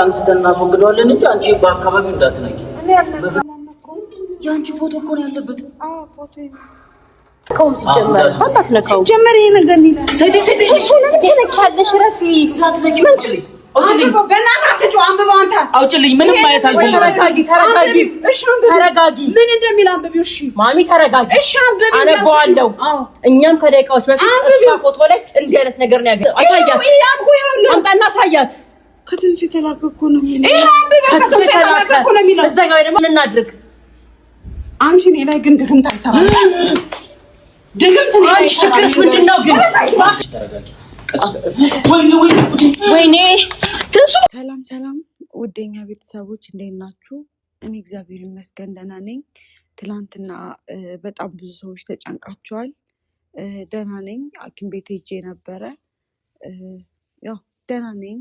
አንስተና አስወግደዋለን እንጂ አንቺ በአካባቢው እንዳትነቂ። ያንቺ ፎቶ እኮ ነው ያለበት። ፎቶ ከውም ሲጀመር ፈታት ነው ሲጀመር ይሄ ነገር ይላል እሱ ለምን ትነካለሽ? ረፊ ታትነቂ አውጭልኝ። ምንም ማየት አልፈልግም። ተረጋጊ። ምን እንደሚል አንብቢው። እሺ ማሚ ተረጋጊ። እሺ አንብቢው። አነባዋለሁ። እኛም ከደቂቃዎች በፊት እሷ ፎቶ ላይ እንዲህ አይነት ነገር ነው ያገኘው። አሳያት። አምጣና አሳያት። ከትንሽ የተላከ እኮ ነው የሚለው። ይሄ አንብቢው። ከትንሽ የተላከ እኮ ነው የሚለው። እዛ ጋር ደግሞ ምን እናድርግ? አንቺ እኔ ላይ ግን ድግምት አይሰራም። ድግምት ነው። አንቺ ችግርሽ ምንድነው ግን? ተረጋጊ። ወይኔ ሰላም ውዴኛ ቤተሰቦች እንዴት ናችሁ? እኔ እግዚአብሔር ይመስገን ደህና ነኝ። ትላንትና በጣም ብዙ ሰዎች ተጨንቃቸዋል። ደህና ነኝ። ሐኪም ቤት ሄጄ ነበረ። ያው ደህና ነኝ።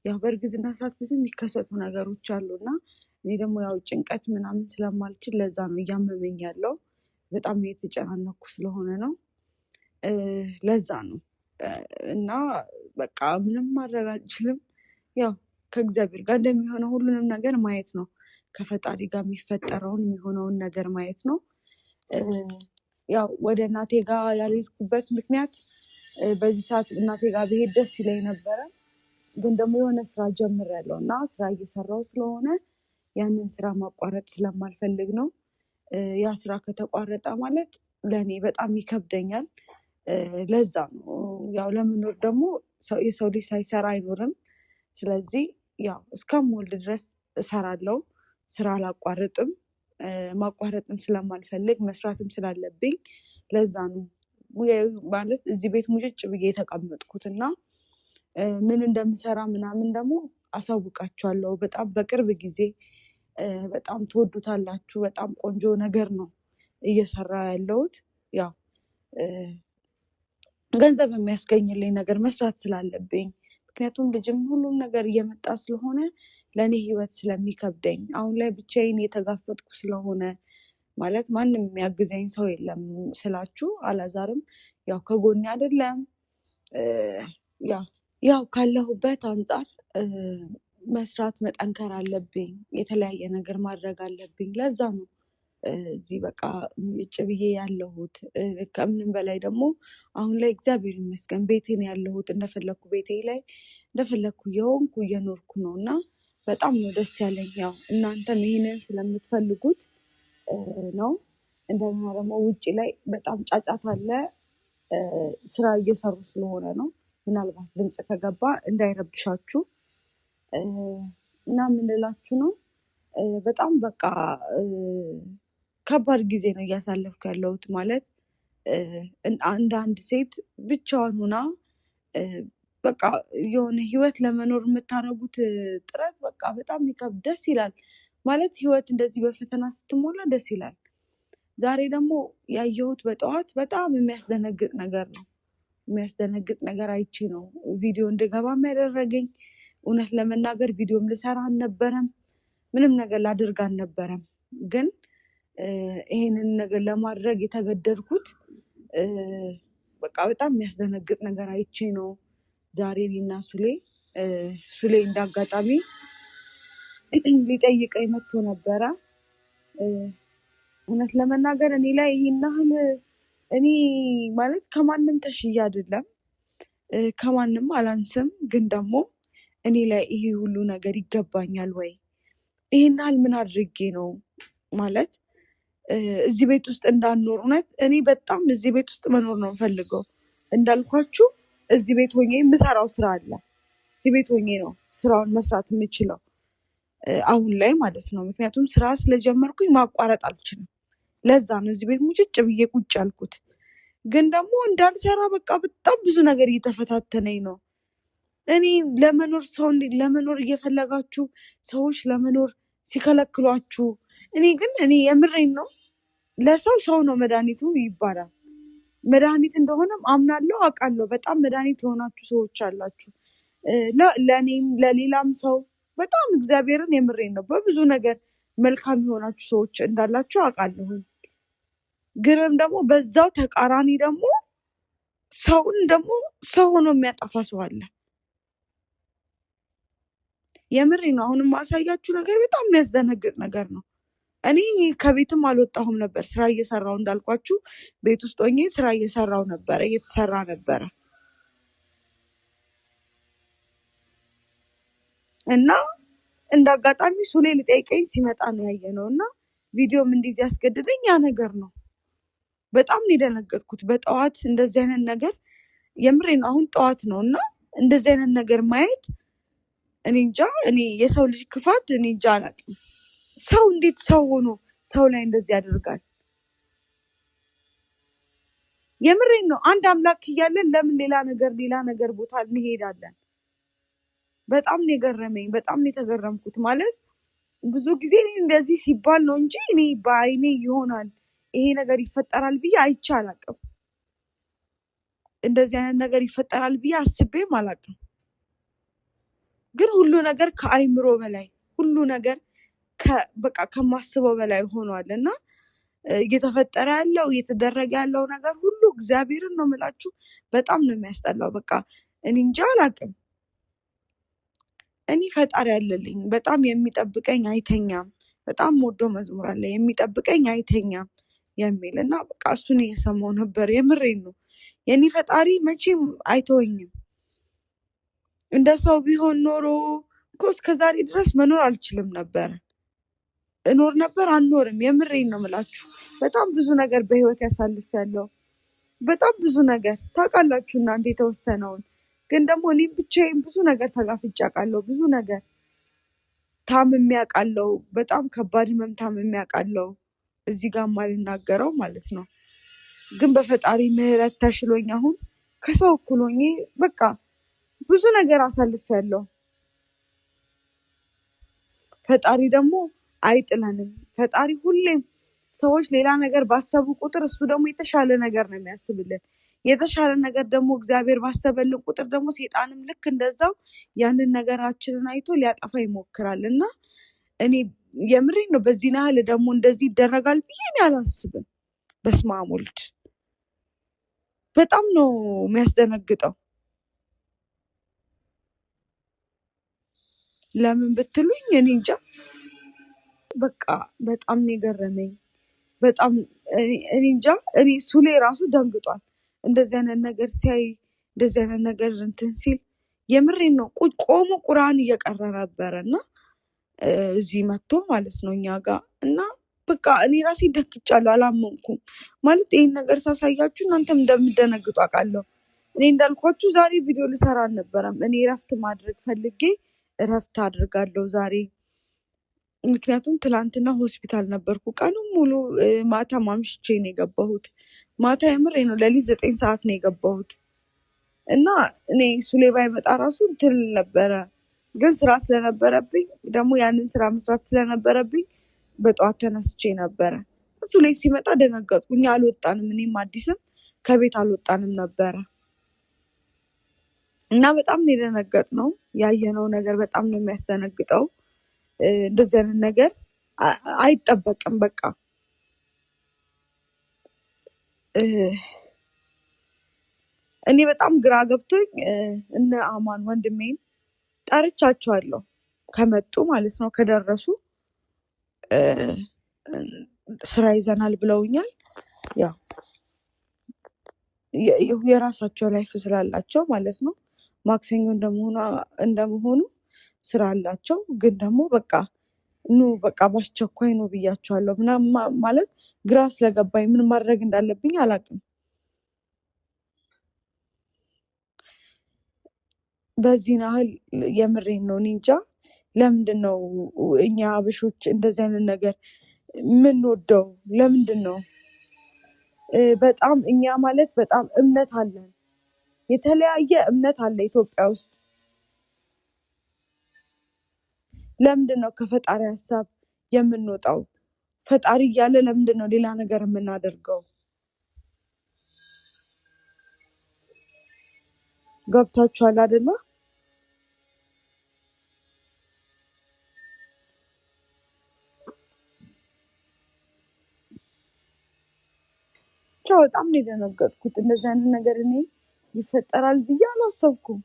ያው በእርግዝና ሰዓት ብዙ የሚከሰቱ ነገሮች አሉና እኔ ደግሞ ያው ጭንቀት ምናምን ስለማልችል ለዛ ነው እያመመኝ ያለው። በጣም እየተጨናነኩ ስለሆነ ነው። ለዛ ነው እና በቃ ምንም ማድረግ አልችልም። ያው ከእግዚአብሔር ጋር እንደሚሆነው ሁሉንም ነገር ማየት ነው። ከፈጣሪ ጋር የሚፈጠረውን የሚሆነውን ነገር ማየት ነው። ያው ወደ እናቴ ጋር ያልሄድኩበት ምክንያት በዚህ ሰዓት እናቴ ጋር ብሄድ ደስ ይለኝ ነበረ። ግን ደግሞ የሆነ ስራ ጀምሬያለሁ እና ስራ እየሰራሁ ስለሆነ ያንን ስራ ማቋረጥ ስለማልፈልግ ነው። ያ ስራ ከተቋረጠ ማለት ለእኔ በጣም ይከብደኛል። ለዛ ነው ያው ለመኖር ደግሞ የሰው ልጅ ሳይሰራ አይኖርም። ስለዚህ ያው እስከምወልድ ድረስ እሰራለሁ። ስራ አላቋርጥም። ማቋረጥም ስለማልፈልግ መስራትም ስላለብኝ ለዛ ነው ማለት እዚህ ቤት ሙጭጭ ብዬ የተቀመጥኩት እና ምን እንደምሰራ ምናምን ደግሞ አሳውቃችኋለሁ በጣም በቅርብ ጊዜ። በጣም ትወዱታላችሁ። በጣም ቆንጆ ነገር ነው እየሰራ ያለሁት። ያው ገንዘብ የሚያስገኝልኝ ነገር መስራት ስላለብኝ፣ ምክንያቱም ልጅም ሁሉም ነገር እየመጣ ስለሆነ ለእኔ ህይወት ስለሚከብደኝ አሁን ላይ ብቻዬን የተጋፈጥኩ ስለሆነ ማለት ማንም የሚያግዘኝ ሰው የለም ስላችሁ አላዛርም ያው ከጎኔ አይደለም። ያው ካለሁበት አንጻር መስራት መጠንከር አለብኝ። የተለያየ ነገር ማድረግ አለብኝ። ለዛ ነው እዚህ በቃ ውጭ ብዬ ያለሁት። ከምንም በላይ ደግሞ አሁን ላይ እግዚአብሔር ይመስገን ቤቴን ያለሁት እንደፈለኩ ቤቴ ላይ እንደፈለኩ የሆንኩ እየኖርኩ ነው እና በጣም ነው ደስ ያለኝ። ያው እናንተም ይሄንን ስለምትፈልጉት ነው። እንደገና ደግሞ ውጭ ላይ በጣም ጫጫታ አለ። ስራ እየሰሩ ስለሆነ ነው። ምናልባት ድምፅ ከገባ እንዳይረብሻችሁ እና ምንላችሁ ነው። በጣም በቃ ከባድ ጊዜ ነው እያሳለፍኩ ያለሁት። ማለት እንደ አንድ ሴት ብቻዋን ሆና በቃ የሆነ ህይወት ለመኖር የምታደርጉት ጥረት በቃ በጣም ይከብድ። ደስ ይላል ማለት ህይወት እንደዚህ በፈተና ስትሞላ ደስ ይላል። ዛሬ ደግሞ ያየሁት በጠዋት በጣም የሚያስደነግጥ ነገር ነው። የሚያስደነግጥ ነገር አይቼ ነው ቪዲዮ እንድገባም ያደረገኝ። እውነት ለመናገር ቪዲዮም ልሰራ አልነበረም፣ ምንም ነገር ላደርግ አልነበረም። ግን ይሄንን ነገር ለማድረግ የተገደድኩት በቃ በጣም የሚያስደነግጥ ነገር አይቼ ነው። ዛሬ እኔና ሱሌ እንዳጋጣሚ ሊጠይቀኝ መጥቶ ነበረ። እውነት ለመናገር እኔ ላይ ይሄን ያህል እኔ ማለት ከማንም ተሽዬ አይደለም፣ ከማንም አላንስም። ግን ደግሞ እኔ ላይ ይሄ ሁሉ ነገር ይገባኛል ወይ? ይሄን ያህል ምን አድርጌ ነው ማለት እዚህ ቤት ውስጥ እንዳልኖር? እውነት እኔ በጣም እዚህ ቤት ውስጥ መኖር ነው የምፈልገው። እንዳልኳችሁ እዚህ ቤት ሆኜ የምሰራው ስራ አለ። እዚህ ቤት ሆኜ ነው ስራውን መስራት የምችለው አሁን ላይ ማለት ነው። ምክንያቱም ስራ ስለጀመርኩኝ ማቋረጥ አልችልም። ለዛ ነው እዚህ ቤት ሙጭጭ ብዬ ቁጭ ያልኩት። ግን ደግሞ እንዳልሰራ በቃ በጣም ብዙ ነገር እየተፈታተነኝ ነው። እኔ ለመኖር ለመኖር እየፈለጋችሁ ሰዎች ለመኖር ሲከለክሏችሁ፣ እኔ የምሬን ነው። ለሰው ሰው ነው መድኃኒቱ ይባላል። መድኃኒት እንደሆነም አምናለሁ፣ አውቃለሁ። በጣም መድኃኒት የሆናችሁ ሰዎች አላችሁ። ለእኔም ለሌላም ሰው በጣም እግዚአብሔርን የምሬን ነው በብዙ ነገር መልካም የሆናችሁ ሰዎች እንዳላችሁ አውቃለሁ። ግንም ደግሞ በዛው ተቃራኒ ደግሞ ሰውን ደግሞ ሰው ሆኖ የሚያጠፋ ሰው አለ። የምሬ ነው። አሁንም ማሳያችሁ ነገር በጣም የሚያስደነግጥ ነገር ነው። እኔ ከቤትም አልወጣሁም ነበር፣ ስራ እየሰራው እንዳልኳችሁ ቤት ውስጥ ሆኜ ስራ እየሰራው ነበረ፣ እየተሰራ ነበረ እና እንደ አጋጣሚ ሱሌ ሊጠይቀኝ ሲመጣ ነው ያየነው እና ቪዲዮም እንዲህ ያስገድደኝ ያ ነገር ነው። በጣም ነው የደነገጥኩት። በጠዋት እንደዚህ አይነት ነገር የምሬ ነው። አሁን ጠዋት ነው እና እንደዚህ አይነት ነገር ማየት እኔ እንጃ። እኔ የሰው ልጅ ክፋት እኔ እንጃ አላውቅም። ሰው እንዴት ሰው ሆኖ ሰው ላይ እንደዚህ ያደርጋል? የምሬን ነው። አንድ አምላክ እያለን ለምን ሌላ ነገር ቦታ እንሄዳለን? በጣም ነው የገረመኝ። በጣም ነው የተገረምኩት። ማለት ብዙ ጊዜ እኔ እንደዚህ ሲባል ነው እንጂ እኔ በአይኔ ይሆናል ይሄ ነገር ይፈጠራል ብዬ አይቼ አላውቅም። እንደዚህ አይነት ነገር ይፈጠራል ብዬ አስቤም አላውቅም። ግን ሁሉ ነገር ከአይምሮ በላይ ሁሉ ነገር በቃ ከማስበው በላይ ሆኗል እና እየተፈጠረ ያለው እየተደረገ ያለው ነገር ሁሉ እግዚአብሔርን ነው የምላችሁ፣ በጣም ነው የሚያስጠላው። በቃ እኔ እንጃ አላውቅም። እኔ ፈጣሪ አለልኝ በጣም የሚጠብቀኝ አይተኛም። በጣም ወዶ መዝሙር አለ የሚጠብቀኝ አይተኛም የሚል እና በቃ እሱን እየሰማው ነበር። የምሬን ነው። የኔ ፈጣሪ መቼም አይተወኝም። እንደ ሰው ቢሆን ኖሮ እኮ እስከዛሬ ድረስ መኖር አልችልም ነበር። እኖር ነበር አንኖርም። የምሬን ነው የምላችሁ። በጣም ብዙ ነገር በህይወት ያሳልፌያለሁ። በጣም ብዙ ነገር ታውቃላችሁ እናንተ የተወሰነውን። ግን ደግሞ እኔ ብቻዬን ብዙ ነገር ተጋፍጬ አውቃለሁ። ብዙ ነገር ታምሜ አውቃለሁ። በጣም ከባድ ህመም ታምሜ አውቃለሁ። እዚህ ጋር ማልናገረው ማለት ነው። ግን በፈጣሪ ምህረት ተሽሎኝ አሁን ከሰው እኩል ሆኜ በቃ ብዙ ነገር አሳልፌያለሁ። ፈጣሪ ደግሞ አይጥለንም። ፈጣሪ ሁሌም ሰዎች ሌላ ነገር ባሰቡ ቁጥር እሱ ደግሞ የተሻለ ነገር ነው የሚያስብልን። የተሻለ ነገር ደግሞ እግዚአብሔር ባሰበልን ቁጥር ደግሞ ሴጣንም ልክ እንደዛው ያንን ነገራችንን አይቶ ሊያጠፋ ይሞክራል እና እኔ የምሬን ነው። በዚህ ያህል ደግሞ እንደዚህ ይደረጋል ብዬ እኔ አላስብም። በስመ አብ ወልድ። በጣም ነው የሚያስደነግጠው። ለምን ብትሉኝ እኔ እንጃ። በቃ በጣም ነው የገረመኝ። በጣም እኔ እንጃ። እኔ ሱሌ ራሱ ደንግጧል እንደዚህ አይነት ነገር ሲያይ፣ እንደዚህ አይነት ነገር እንትን ሲል። የምሬን ነው። ቆሞ ቁርአን እየቀረ ነበረ እና እዚህ መጥቶ ማለት ነው እኛ ጋር እና በቃ እኔ ራሴ ደንግጫለሁ። አላመንኩም ማለት ይህን ነገር ሳሳያችሁ እናንተም እንደምደነግጡ አውቃለሁ። እኔ እንዳልኳችሁ ዛሬ ቪዲዮ ልሰራ አልነበረም። እኔ እረፍት ማድረግ ፈልጌ እረፍት አድርጋለሁ ዛሬ። ምክንያቱም ትላንትና ሆስፒታል ነበርኩ ቀኑን ሙሉ። ማታ ማምሽቼ ነው የገባሁት። ማታ የምሬ ነው ሌሊት 9 ሰዓት ነው የገባሁት እና እኔ ሱሌ ባይመጣ ራሱ እንትን ነበረ። ግን ስራ ስለነበረብኝ ደግሞ ያንን ስራ መስራት ስለነበረብኝ በጠዋት ተነስቼ ነበረ። ሱሌ ሲመጣ ደነገጥኩ። እኛ አልወጣንም፣ እኔም አዲስም ከቤት አልወጣንም ነበረ እና በጣም ነው የደነገጥነው። ያየነው ነገር በጣም ነው የሚያስደነግጠው። እንደዚህ አይነት ነገር አይጠበቅም። በቃ እኔ በጣም ግራ ገብቶኝ እነ አማን ወንድሜን ጠርቻቸዋለሁ ከመጡ ማለት ነው ከደረሱ ስራ ይዘናል ብለውኛል። ያው የራሳቸው ላይፍ ስላላቸው ማለት ነው። ማክሰኞ እንደመሆኑ ስራ አላቸው። ግን ደግሞ በቃ ኑ በቃ በአስቸኳይ ነው ብያቸዋለሁ ምናምን ማለት ግራ ስለገባኝ ምን ማድረግ እንዳለብኝ አላውቅም። በዚህ ያህል የምሬን ነው። እኔ እንጃ ለምንድን ነው እኛ አበሾች እንደዚህ አይነት ነገር የምንወደው? ለምንድን ነው? በጣም እኛ ማለት በጣም እምነት አለን። የተለያየ እምነት አለ ኢትዮጵያ ውስጥ። ለምንድን ነው ከፈጣሪ ሀሳብ የምንወጣው? ፈጣሪ እያለ ለምንድን ነው ሌላ ነገር የምናደርገው? ገብቷችኋል አይደለ? በጣም ነው የደነገጥኩት። እንደዚህ አይነት ነገር እኔ ይፈጠራል ብዬ አላሰብኩም።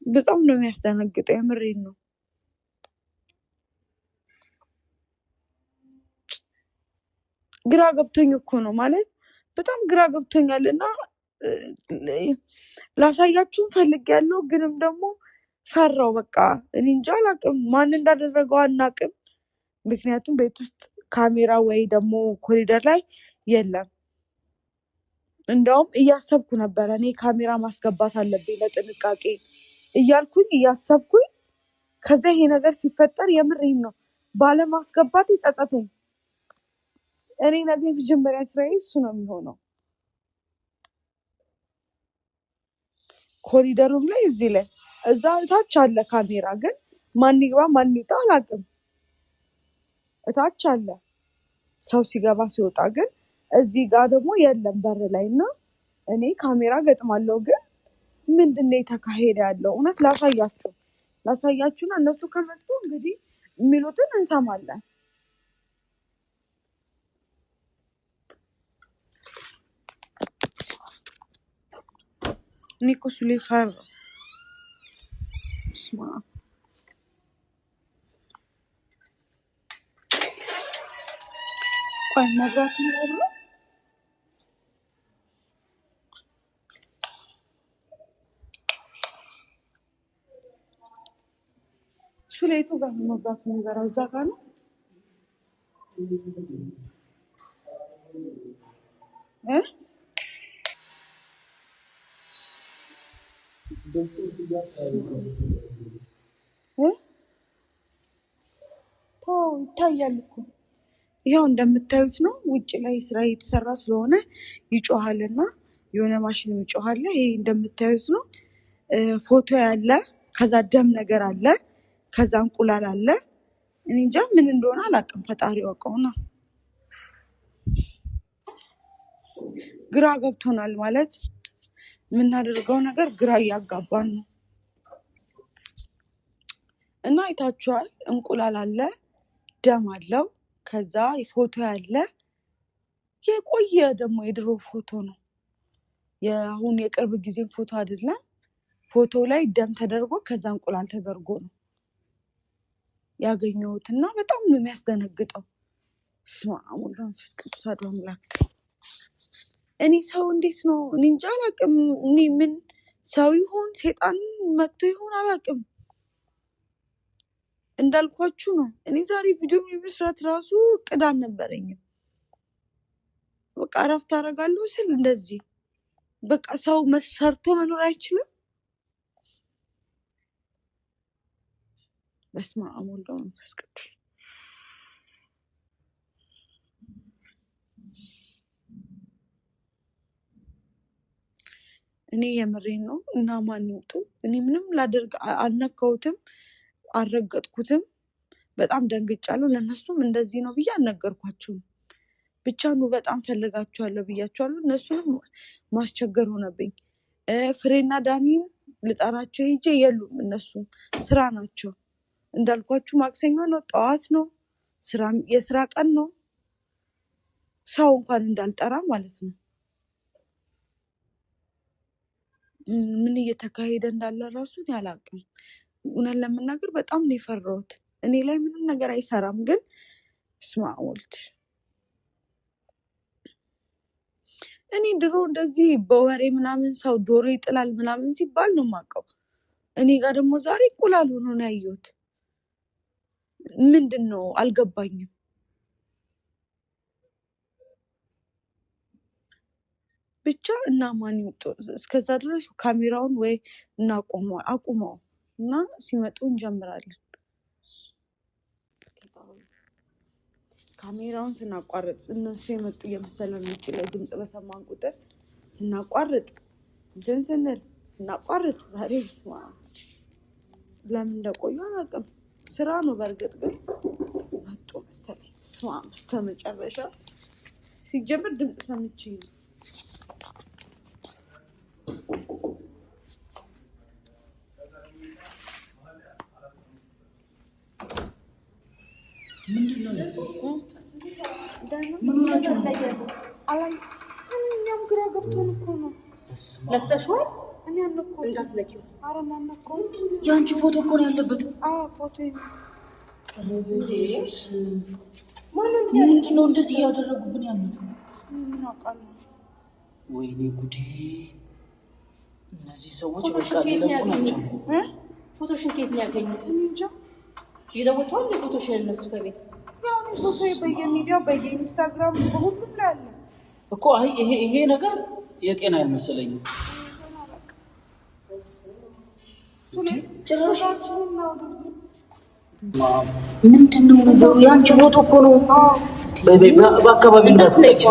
በጣም ነው የሚያስደነግጠው። የምሬን ነው። ግራ ገብቶኝ እኮ ነው ማለት በጣም ግራ ገብቶኛል። እና ላሳያችሁን ፈልጌያለሁ፣ ግንም ደግሞ ፈራው። በቃ እኔ እንጃ አላቅም፣ ማን እንዳደረገው አናቅም። ምክንያቱም ቤት ውስጥ ካሜራ ወይ ደግሞ ኮሪደር ላይ የለም። እንደውም እያሰብኩ ነበረ እኔ ካሜራ ማስገባት አለብኝ ለጥንቃቄ እያልኩኝ እያሰብኩኝ፣ ከዛ ይሄ ነገር ሲፈጠር የምሬን ነው ባለማስገባት ይጸጸተኝ። እኔ ነገ የመጀመሪያ ስራዬ እሱ ነው የሚሆነው። ኮሪደሩም ላይ እዚህ ላይ እዛ እታች አለ ካሜራ፣ ግን ማን ይግባ ማን ይውጣ አላውቅም። እታች አለ ሰው ሲገባ ሲወጣ፣ ግን እዚህ ጋር ደግሞ የለም በር ላይ። እና እኔ ካሜራ ገጥማለሁ፣ ግን ምንድን ነው የተካሄደ ያለው? እውነት ላሳያችሁና እነሱ ከመጡ እንግዲህ የሚሉትን እንሰማለን። እኔ እኮ እሱ ላይ ፈራሁ። በስመ አብ። ቆይ መብራት ነው እሱ ላይ የቱ ጋር ነው መብራቱ የሚበራው? እዛ ጋር ነው። ይታያል እኮ ይኸው እንደምታዩት ነው። ውጭ ላይ ስራ እየተሰራ ስለሆነ ይጮሃልና የሆነ ማሽን ይጮሃል። ይሄ እንደምታዩት ነው። ፎቶ ያለ፣ ከዛ ደም ነገር አለ፣ ከዛ እንቁላል አለ። እኔ እንጃ ምን እንደሆነ አላውቅም። ፈጣሪ ያውቀውና ግራ ገብቶናል። ማለት የምናደርገው ነገር ግራ እያጋባን ነው። እና አይታችኋል፣ እንቁላል አለ፣ ደም አለው፣ ከዛ ፎቶ ያለ፣ የቆየ ደግሞ የድሮ ፎቶ ነው። የአሁን የቅርብ ጊዜ ፎቶ አይደለም። ፎቶ ላይ ደም ተደርጎ ከዛ እንቁላል ተደርጎ ነው ያገኘሁት። እና በጣም ነው የሚያስደነግጠው። በስመ አብ ወወልድ ወመንፈስ ቅዱስ አሐዱ አምላክ። እኔ ሰው እንዴት ነው እኔ እንጃ አላውቅም። እኔ ምን ሰው ይሆን ሴጣን መጥቶ ይሆን አላውቅም። እንዳልኳችሁ ነው። እኔ ዛሬ ቪዲዮ መስራት ራሱ እቅድ አልነበረኝም። በቃ እረፍት አደርጋለሁ ስል እንደዚህ በቃ ሰው ሰርቶ መኖር አይችልም። በስመ አብ ወወልድ ወመንፈስ ቅዱስ። እኔ የምሬን ነው። እና ማን ይውጡ? እኔ ምንም ላደርግ አልነካሁትም፣ አልረገጥኩትም። በጣም ደንግጫለሁ። ለእነሱም እንደዚህ ነው ብዬ አልነገርኳቸውም። ብቻ ነው በጣም ፈልጋቸዋለሁ ብያቸዋለሁ። እነሱንም ማስቸገር ሆነብኝ። ፍሬና ዳኒም ልጠራቸው ሄጄ የሉም። እነሱም ስራ ናቸው። እንዳልኳችሁ ማክሰኞ ነው፣ ጠዋት ነው፣ የስራ ቀን ነው። ሰው እንኳን እንዳልጠራ ማለት ነው። ምን እየተካሄደ እንዳለ ራሱን አላውቅም። እውነት ለመናገር በጣም ነው የፈራሁት። እኔ ላይ ምንም ነገር አይሰራም፣ ግን በስመ አብ ወልድ። እኔ ድሮ እንደዚህ በወሬ ምናምን ሰው ዶሮ ይጥላል ምናምን ሲባል ነው የማውቀው። እኔ ጋር ደግሞ ዛሬ እንቁላል ሆኖ ነው ያየሁት። ምንድን ነው አልገባኝም። ብቻ እና ማን ይውጡ? እስከዛ ድረስ ካሜራውን ወይ አቁመው እና ሲመጡ እንጀምራለን። ካሜራውን ስናቋርጥ እነሱ የመጡ እየመሰለን ውጭ ላይ ድምፅ በሰማን ቁጥር ስናቋርጥ እንትን ስናቋርጥ ዛሬ በስመ አብ ለምን እንደቆዩ አላውቅም። ስራ ነው በእርግጥ፣ ግን መጡ መሰለኝ። በስመ አብ በስተመጨረሻ ሲጀምር ድምፅ ሰምቼ ነው። እኛም ግራ ገብቶን እኮ ነው። ለፍተሽዋል? እኔ አንኮ እንዳትነኪው። ኧረ ማነኮ ያንቺ ፎቶ እኮ ነው ያለበት። አዎ ፎቶ ምንድን ነው እንደዚህ እያደረጉብን ያሉት? ምን አውቃለሁ። ወይኔ ጉዴ! እነዚህ ሰዎች በቃ ሊለቁ ናቸው። ፎቶሽን ከየት ነው ያገኙት? እንጃ ይዘው ወጥተዋል ፎቶሽን እነሱ ከቤት። ያው ፎቶ በየሚዲያው በየኢንስታግራም በሁሉም ላይ አለ እኮ። አይ ይሄ ነገር የጤና አይመስለኝም። ምንድን ነው ነገሩ? የአንቺ ፎቶ እኮ ነው። በአካባቢ እንዳትነቂው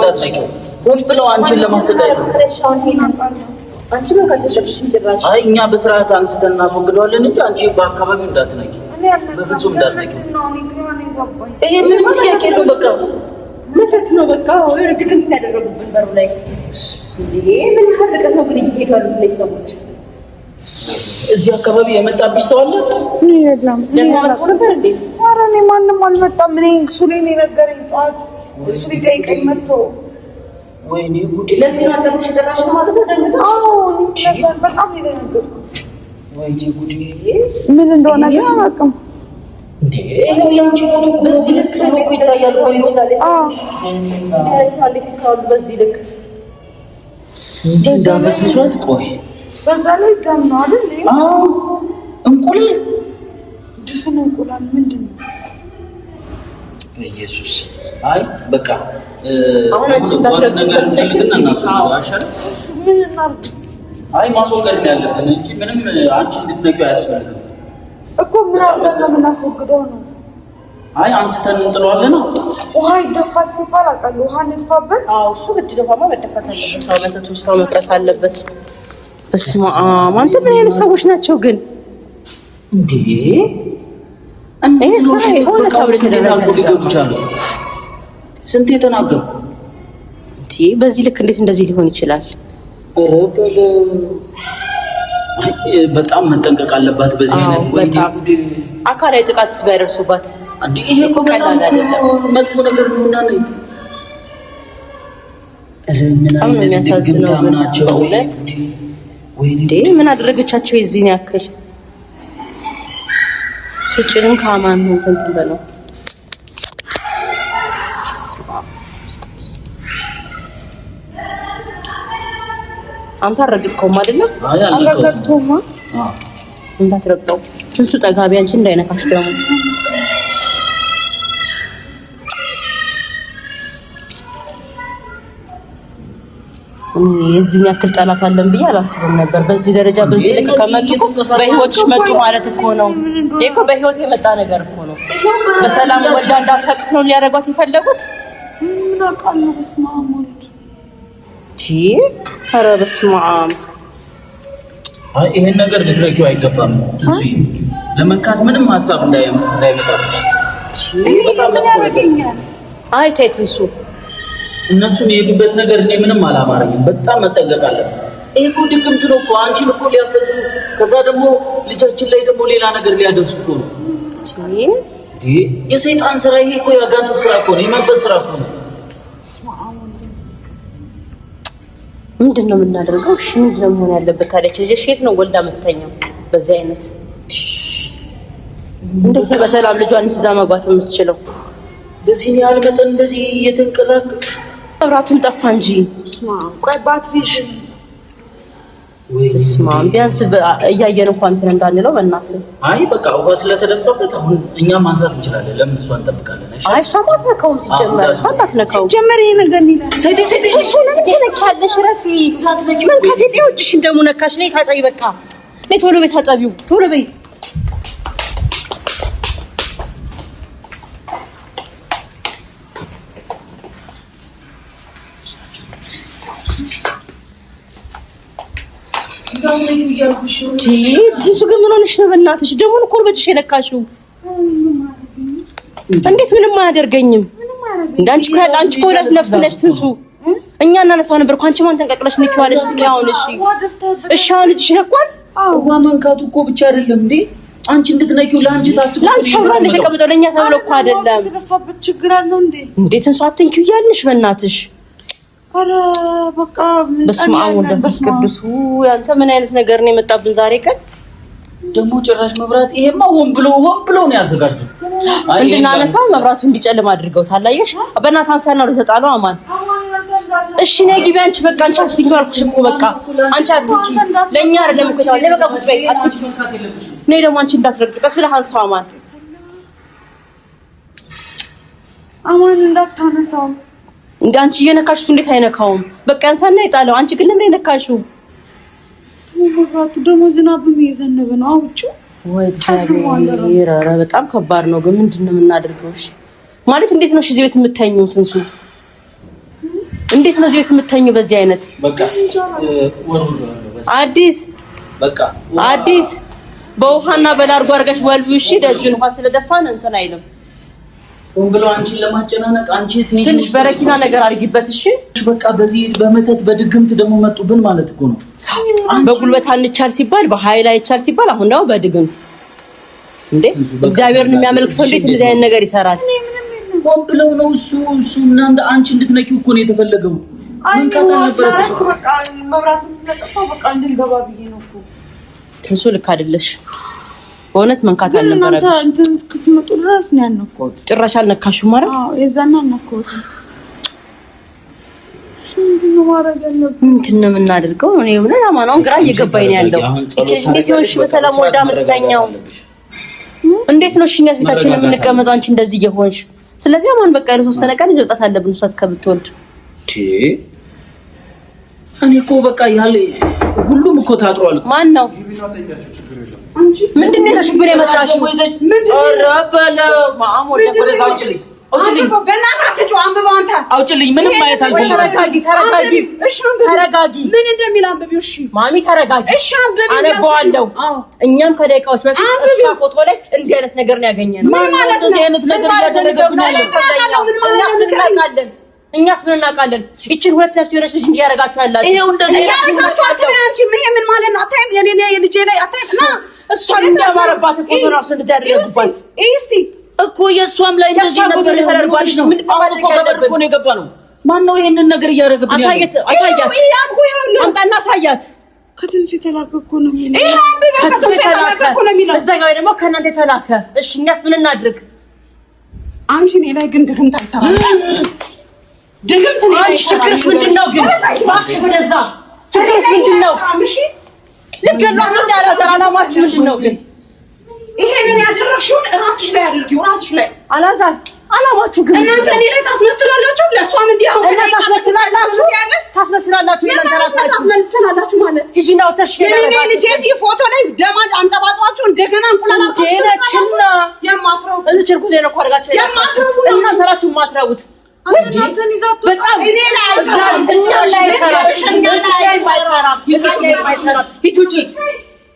ሆን ብለው አንቺን ለማሰቃየት ነው። አይ እኛ በስርዓት አንስተን እናስወግደዋለን እንጂ አንቺ በአካባቢው እንዳትነቂ፣ በፍጹም እንዳትነቂ። ይሄ ምንም ጥያቄ የለውም። በቃ መተት ነው። በቃ ድግምት ያደረጉብን በሩ ላይ። ይሄ ምን ርቀት ነው ግን እየሄዱ ያሉት እነዚህ ሰዎች? እዚህ አካባቢ የመጣብሽ ሰው አለ? የለም። ደግሞ መጥቶ ነበር እንዴ? ኧረ እኔ ማንም አልመጣም። እኔ ሱሌን የነገረኝ ጠዋት እሱ ሊጠይቀኝ መጥቶ። ወይኔ ጉዴ! ለዚህ ነው አጠፍሽ የጠራሽ ነው ማለት ነው? ደንግጠሽ? አዎ በጣም የደነገጥኩት። ወይኔ ጉዴ! ምን እንደሆነ ግን አላውቅም። እንዴ ይሄው ያንቺ ፎቶ እኮ በዚህ ልክ ሰው እኮ ይታያል እኮ ይችላል። እንዴት ይስራሉ በዚህ ልክ? እንዴ እንዳፈሰሷት። ቆይ በዛ ላይ ደም ነው አይደል? አዎ እንቁላል፣ ድፍን እንቁላል። ምንድን ነው? በኢየሱስ! አይ በቃ አሁን አንቺ ነገር እንፈልግና እናስወግደው አይሻልም? ምን እናድርግ? አይ ማስወገድ ነው ያለብን እንጂ ምንም አንቺ እንድትነቂው አያስፈልግም እኮ። ምን አድርገን ነው የምናስወግደው ነው? አይ አንስተን እንጥለዋለን። ውሃ ይደፋል ሲባል አውቃለሁ። ውሃ እንድፋበት። አዎ እሱ ግድ ደፋማ መደፋት አለበት። ሰው መተቱ ስራው መፍረስ አለበት። በስመ አብ! አንተ ምን አይነት ሰዎች ናቸው ግን? እንዴ ይሄ ስራ የሆነ ተብሎ ተደረገ። ስንት የተናገርኩ እንዴ! በዚህ ልክ እንዴት እንደዚህ ሊሆን ይችላል? ረበለ በጣም መጠንቀቅ አለባት። በዚህ አይነት ወይ አካላዊ ጥቃትስ ባይደርሱባት እንዴ! ይሄ እኮ በጣም መጥፎ ነገር ነውና ነው። ምን አይነት ድግምታም ናቸው በእውነት። እንዴ ምን አደረገቻቸው የዚህን ያክል? ስጭንም ከማን ነው እንትን በለው። አንተ አረግጥከውም አይደለም? አረጋግጠውማ። እንዳትረግጠው ትንሱ ጠጋቢ አንቺ እንዳይነካሽ ደግሞ። የዚህን ያክል ጠላት አለን ብዬ አላስብም ነበር። በዚህ ደረጃ በዚህ ልክ ከመጡ በህይወትሽ መጡ ማለት እኮ ነው። ይሄ እኮ በህይወት የመጣ ነገር እኮ ነው። በሰላም ወልዳ እንዳታቅፍ ነው ሊያደርጓት የፈለጉት። ምን አውቃለሁ። በስመ አብ ወልድ። ኧረ በስመ አብ! አይ ይሄን ነገር ልትረኪው አይገባም። ትዙይ ለመንካት ምንም ሀሳብ እንዳይመጣብሽ። በጣም ምን ያደርገኛል? አይ ተይ ትንሱ፣ እነሱም የሄዱበት ነገር እኔ ምንም አላማረኝም። በጣም መጠንቀቅ አለብን። ይሄ እኮ ድግምት ነው እኮ አንቺን እኮ ሊያፈዙ፣ ከዛ ደግሞ ልጃችን ላይ ደግሞ ሌላ ነገር ሊያደርሱ እኮ ነው። የሰይጣን ስራ ይሄ እኮ የአጋንንት ስራ እኮ ነው፣ የመንፈስ ስራ እኮ ነው። ምንድን ነው የምናደርገው? እሺ ምንድን ነው መሆን ያለበት ታዲያ? ልጅሽ የት ነው ወልዳ የምትተኛው? በዚህ አይነት እንዴት ነው በሰላም ልጇን እዛ መግባት የምትችለው? በዚህ ያህል መጠን እንደዚህ እየተንቀላቀ መብራቱም ጠፋ እንጂ። ቆይ ባትሪሽ ቢያንስ እያየን እንኳን እንትን እንዳንለው በእናትህ። አይ በቃ ውሃ ስለተደፋበት አሁን እኛ ማንሳት እንችላለን። ለምን እሷን እንጠብቃለን? እሺ አይ እሷ አትነካውም። ሲጀመር እሷ አትነካውም። ሲጀመር ይሄ ነገር ሊላ እሱ ለምን ትነካለሽ? ረፊ መንካት የለውም። ደግሞ ነካሽ። ነይ ታጠቢ። በቃ ነይ ቶሎ በይ ታጠቢው። ቶሎ በይ። እሱ ግን ምን ሆነሽ ነው? በእናትሽ ደግሞ እኮ በእጅሽ የነካሽው። እንዴት ምንም አያደርገኝም? እንዳንቺ ካለ አንቺ ከሁለት ነፍስ ነሽ ትንሱ። እኛ እናነሳው ነበር እኮ አንቺ ማን ተንቀቅለሽ ንኪዋለሽ? እስኪ አሁን እሺ አሁን እጅሽ ነቋል። ውሃ መንካቱ እኮ ብቻ አይደለም እንዴ አንቺ እንድትነኪው ለአንቺ ታስቡ ለአንቺ ተብሎ እንደተቀመጠው ለእኛ ተብሎ እኮ አይደለም። ተደፋበት ችግር አለው እንዴ? እንዴት እንሷ አትንኪው እያልንሽ በእናትሽ አረ በቃ በስመ አብ ወወልድ ወመንፈስ ቅዱስ። ያንተ ምን አይነት ነገር ነው የመጣብን ዛሬ ቀን ደግሞ ጭራሽ መብራት። ይሄማ ሆን ብሎ ነው ያዘጋጁት። እንድናነሳው መብራቱ እንዲጨልም አድርገውታል። አየሽ በእናትህ አንሳና ወደ ተጣለው አማን። እሺ ነይ ግቢ አንቺ። በቃ አንቺ አትንኪ አልኩሽ እኮ በቃ አንቺ አትንኪ። ለኛ አይደለም እኮ ታው ለበቃ ቁጭ በይ አትንኪ። ነይ ደግሞ አንቺ እንዳትረግጩ ቀስ ብለህ አንሳው አማን። አማን እንዳታነሳው እንደ አንቺ እየነካሽው እንዴት አይነካውም? በቃ አንሳና ይጣለው። አንቺ ግን ለምን አይነካሽው? መብራቱ ደግሞ ዝናብም እየዘነበ ነው። አውጪው ወይ እግዚአብሔር! ኧረ በጣም ከባድ ነው። ግን ምንድነው የምናደርገው? እሺ ማለት እንዴት ነው እዚህ ቤት የምተኙው? ትንሱ እንዴት ነው እዚህ ቤት የምተኙው በዚህ አይነት? በቃ አዲስ በቃ አዲስ በውሃና በላርጎ አድርገሽ ወልቢው። እሺ ደጁን ውሃ ስለደፋን እንትን አይልም። ሆን ብሎ አንቺን ለማጨናነቅ አንቺ ትንሽ በረኪና ነገር አድርጊበት። እሺ በቃ በዚህ በመተት በድግምት ደግሞ መጡብን ማለት እኮ ነው። በጉልበት አንቻል ሲባል በኃይል አይቻል ሲባል አሁን ደግሞ በድግምት እንዴ! እግዚአብሔርን የሚያመልክ ሰው እንዴት እንደዚህ አይነት ነገር ይሰራል? ሆን ብለው ነው እሱ እናንተ አንቺ እንድትነኪው እኮ ነው የተፈለገው። ምን ካታነበረሽ በቃ መብራቱን ስለጠፋ በቃ እንድንገባ ብዬ ነው እኮ። ትንሱ ልክ አይደለሽ በእውነት መንካት አልነበረብሽ። እናንተ እንትን እስክትመጡ ድረስ ነው ያነካሁት። ጭራሽ አልነካሽም ማለት? አዎ የዛና አልነካሁት። ምንድን ነው የምናደርገው? እኔ ምን አማናውን ግራ እየገባኝ ነው ያለው። እቺ እንዴት ነው እሺ በሰላም ወልዳ የምትተኛው? እንዴት ነው እሺ እኛ ቤታችን የምንቀመጠው አንቺ እንደዚህ እየሆንሽ? ስለዚህ አማን በቃ ለተወሰነ ቀን ይዘውጣት አለብን እሷ እስከምትወልድ። እኔ እኮ በቃ ያለ ሁሉም እኮ ታጥሯል። ማን ነው አንቺ? ምንድን ነው ተሽብር የመጣሽው? ምንድን ነው ረበለው ማአሞ ተቆረዛችልኝ አውጭልኝ። ምንም ማየት አልፈልግም። ተረጋጊ። እሺ ተረጋጊ። ምን እንደሚል አንብቢው። እሺ ማሚ ተረጋጊ። እሺ አነባዋለሁ። እኛም ከደቂቃዎች በፊት እሷ ፎቶ ላይ እንዲህ አይነት ነገር ነው ያገኘነው። ምን ማለት ነው? እንደዚህ አይነት ነገር እያደረገብን ያለው እኛስ ምን እናውቃለን? እቺን ሁለት ነፍስ የሆነች ልጅ እንዲያረጋችሁ ያላችሁ ይሄው እንደዚህ ያረጋችሁ አንቺ ምን ማለት ነው? አታይም? የኔ የልጄ ላይ አታይም? እና እሷ እንዲያማረባት ፎቶ ራሱ እንድታደርጉባት እስቲ እኮ የሷም ላይ እንደዚህ ነገር ተደርጓል ነው። አሁን እኮ ገበር እኮ ነው የገባ ነው። ማን ነው ይሄንን ነገር እያደረገብኝ ያለው? አሳያት አምጣና አሳያት። ከትንሱ የተላከ እኮ ነው የሚለው። ይሄ አንብበ ከትንሱ የተላከ እኮ ነው የሚለው። እዛ ጋር ደግሞ ከእናንተ የተላከ። እሺ እኛስ ምን እናድርግ? አንቺ እኔ ላይ ግን ድግምት አይሰራም። ድግምት ነው። አንቺ ችግርሽ ምንድነው ግን? እባክሽ ወደዛ። ችግርሽ ምንድነው? እሺ ልገሏት ነው ያላዘር አላማችሁ ምንድነው ግን? ይሄንን ያደረግሽውን ራስሽ ላይ አድርጊው። ራስሽ ላይ አላዛር አላማችሁ ግን እናንተ እኔ ላይ ታስመስላላችሁ። ለሷም እንዲያው ታስመስላላችሁ እናንተ ራሳችሁ ታስመስላላችሁ ማለት ሂጂና ወተሽ የኔ ልጅ ፎቶ ላይ ደማድ አንጠባጥባችሁ እንደገና እንቁላላችሁ ደነችና የማትረው እንችልኩ ዘነ እኮ አድርጋችሁ እናንተ ራሳችሁ ማትረውት እናንተን ይዛቱ በጣም እኔ ላይ አይሰራም። እኛ ላይ አይሰራም። ሂጂ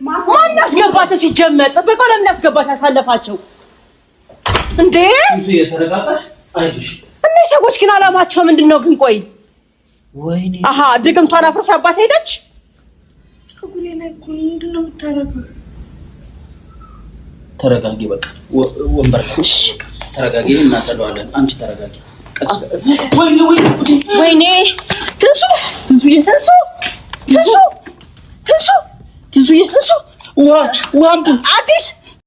ማን ያስገባቸው ሲጀመር? ጥበቃው ለምን ያስገባቸው? ያሳለፋቸው እንዴ? እሱ የተረጋጋሽ አይዞሽ። እነዚህ ሰዎች ግን አላማቸው ምንድነው ግን? ቆይ ወይኔ አሃ ድግምቷን አፍርሳባት ሄደች። ፀጉሬ ላይ እኮ ምንድነው የምታረገው? ተረጋጊ በቃ ወንበር ተረጋጊ። እናጸደዋለን። አንቺ ተረጋጊ። ቀስ ወይኔ ትንሱ ትንሱ አዲስ